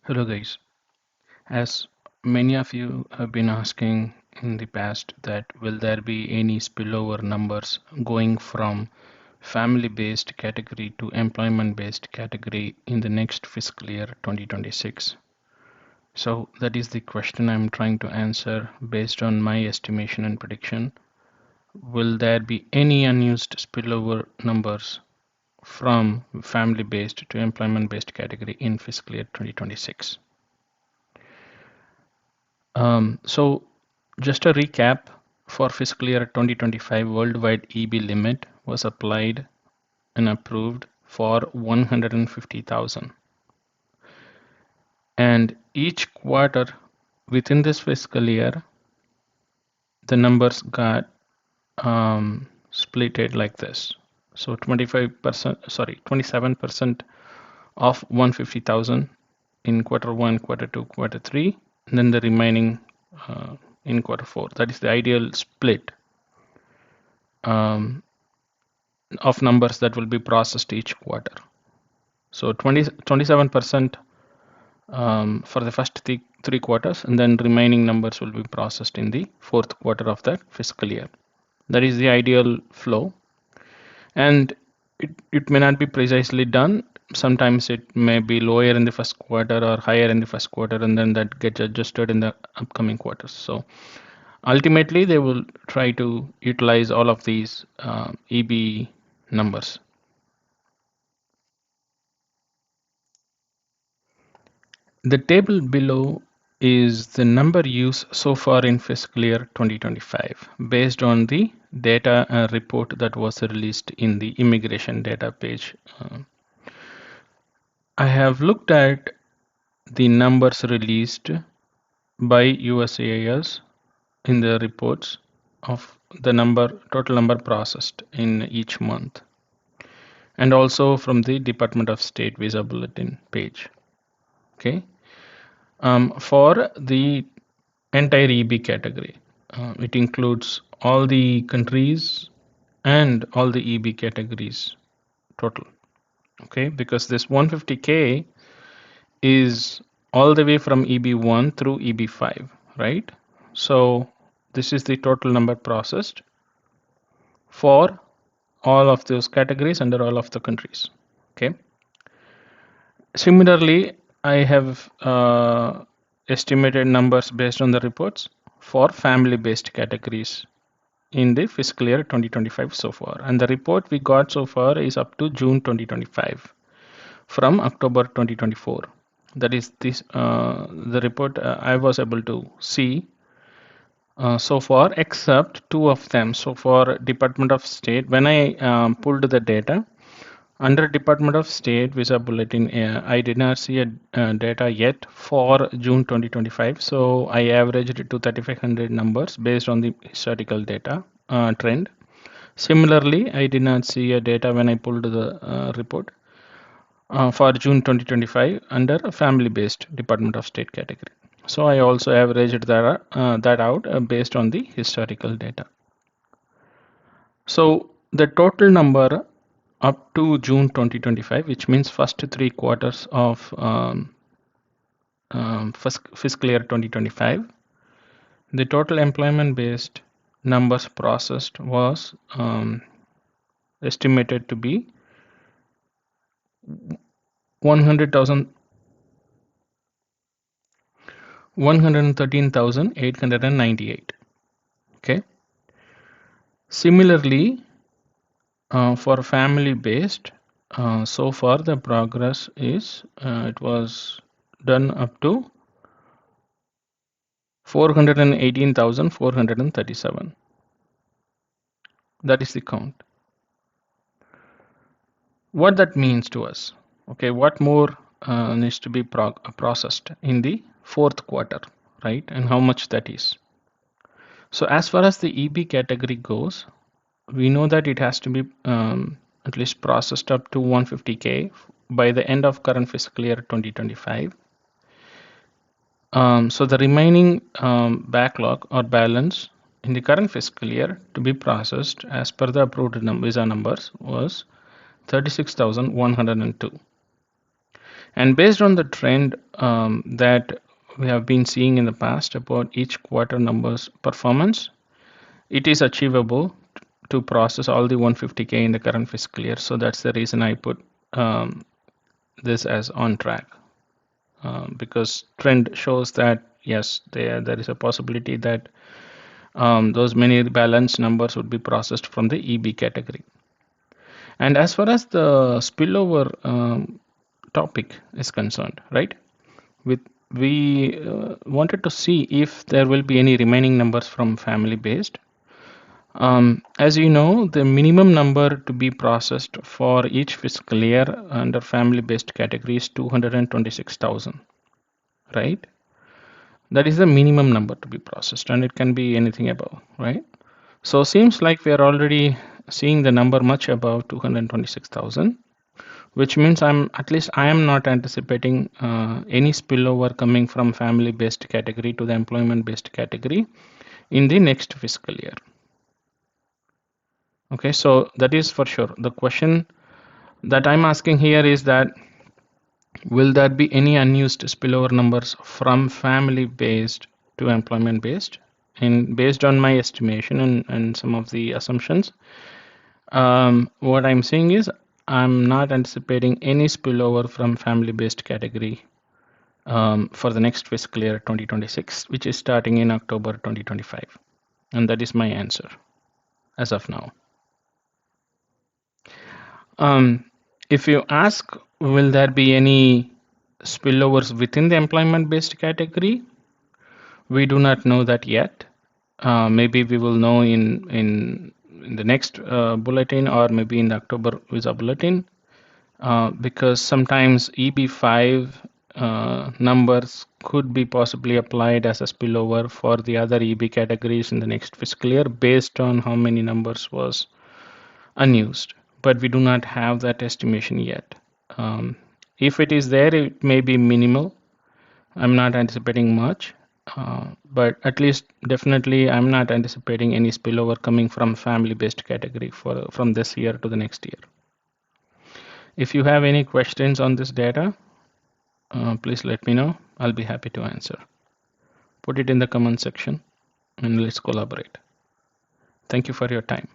Hello guys. As many of you have been asking in the past that will there be any spillover numbers going from family-based category to employment-based category in the next fiscal year 2026. So that is the question I'm trying to answer based on my estimation and prediction. Will there be any unused spillover numbers from family-based to employment-based category in fiscal year 2026? So just a recap, for fiscal year 2025, worldwide EB limit was applied and approved for 150,000. And each quarter within this fiscal year, the numbers got splitted like this. So 27% of 150,000 in quarter one, quarter two, quarter three, and then the remaining in quarter four. That is the ideal split of numbers that will be processed each quarter. So 27% for the first three quarters, and then remaining numbers will be processed in the fourth quarter of that fiscal year. That is the ideal flow, and it may not be precisely done. Sometimes it may be lower in the first quarter or higher in the first quarter, and then that gets adjusted in the upcoming quarters. So ultimately, they will try to utilize all of these EB numbers. The table below is the number used so far in fiscal year 2025 based on the data report that was released in the immigration data page. I have looked at the numbers released by USCIS in the reports of the total number processed in each month, and also from the Department of State Visa Bulletin page. Okay. For the entire EB category, it includes all the countries and all the EB categories total. Okay, because this 150K is all the way from EB1 through EB5, right? So this is the total number processed for all of those categories under all of the countries. Okay. Similarly, I have estimated numbers based on the reports for family-based categories in the fiscal year 2025 so far. And the report we got so far is up to June 2025 from October 2024. That is the report I was able to see so far, except two of them. So for Department of State, when I pulled the data, under Department of State Visa Bulletin, I did not see a data yet for June 2025. So I averaged it to 3,500 numbers based on the historical data trend. Similarly, I did not see a data when I pulled the report for June 2025 under a family-based Department of State category. So I also averaged that out based on the historical data. So the total number up to June 2025, which means first 3 quarters of fiscal year 2025, the total employment-based numbers processed was estimated to be 113,898. Okay. Similarly, for family-based, so far the progress is it was done up to 418,437. That is the count. What that means to us? Okay, what more needs to be processed in the fourth quarter, right? And how much that is. So as far as the EB category goes, we know that it has to be at least processed up to 150K by the end of current fiscal year 2025. So the remaining backlog or balance in the current fiscal year to be processed as per the approved visa numbers was 36,102. And based on the trend that we have been seeing in the past about each quarter numbers performance, it is achievable to process all the 150K in the current fiscal year. So that's the reason I put this as on track, because trend shows that yes, there is a possibility that those many balance numbers would be processed from the EB category. And as far as the spillover topic is concerned, right? With we wanted to see if there will be any remaining numbers from family based. As you know, the minimum number to be processed for each fiscal year under family based category is 226,000, right? That is the minimum number to be processed, and it can be anything above, right? So seems like we are already seeing the number much above 226,000, which means I am not anticipating any spillover coming from family based category to the employment based category in the next fiscal year. Okay, so that is for sure. The question that I'm asking here is that will there be any unused spillover numbers from family based to employment based? And based on my estimation and some of the assumptions, what I'm saying is I'm not anticipating any spillover from family based category for the next fiscal year 2026, which is starting in October 2025. And that is my answer as of now. If you ask, will there be any spillovers within the employment based category? We do not know that yet. Maybe we will know in the next bulletin, or maybe in the October visa bulletin, because sometimes EB5 numbers could be possibly applied as a spillover for the other EB categories in the next fiscal year based on how many numbers was unused, but we do not have that estimation yet. If it is there, it may be minimal. I'm not anticipating much, but at least definitely I'm not anticipating any spillover coming from family-based category from this year to the next year. If you have any questions on this data, please let me know. I'll be happy to answer. Put it in the comment section and let's collaborate. Thank you for your time.